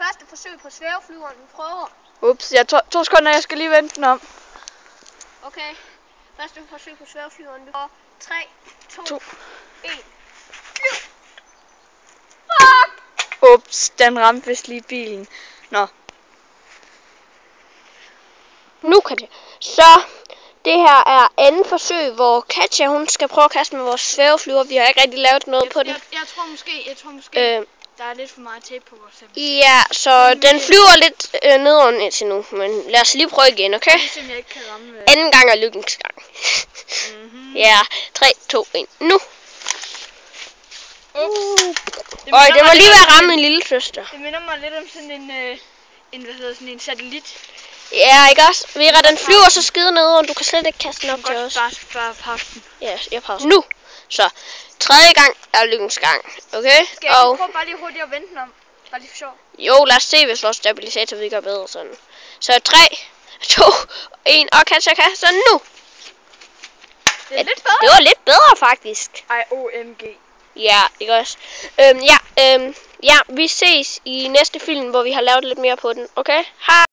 første forsøg på svæveflyveren, vi prøver. Ups, jeg 2 sekunder, jeg skal lige vente den om. Okay, første forsøg på svæveflyveren, vi prøver. 3, 2, 1. Flyv! Fuck! Ups, den ramte vist lige bilen. Nå. Nu kan det. Så det her er andet forsøg, hvor Katja hun skal prøve at kaste med vores svæveflyver. Vi har ikke rigtig lavet noget på den. Jeg tror måske, der er lidt for meget tape på vores stemme. Ja, så den flyver lidt nedover indtil nu. Men lad os lige prøve igen, okay? Jeg ikke kan ramme. Anden gang er lykkens gang. Ja, 3, 2, 1, nu. Og det må lige være ramme en lille søster. Det minder mig lidt om sådan en satellit. Ja, ikke også? Vera, den flyver så skide ned, og du kan slet ikke kaste den op til os. Bare pause den. Ja, jeg pauser nu. Så, tredje gang er lykkens gang, okay? Skal jeg prøve bare lige hurtigt at vente den om? Bare lige for sjov. Jo, lad os se, hvis vores stabilisator virker bedre sådan. Så 3, 2, 1, og Katja kaster nu. Det er lidt bedre. Det var lidt bedre, faktisk. Ej, OMG. Ja, ikke også? Ja, vi ses i næste film, hvor vi har lavet lidt mere på den, okay? Hej!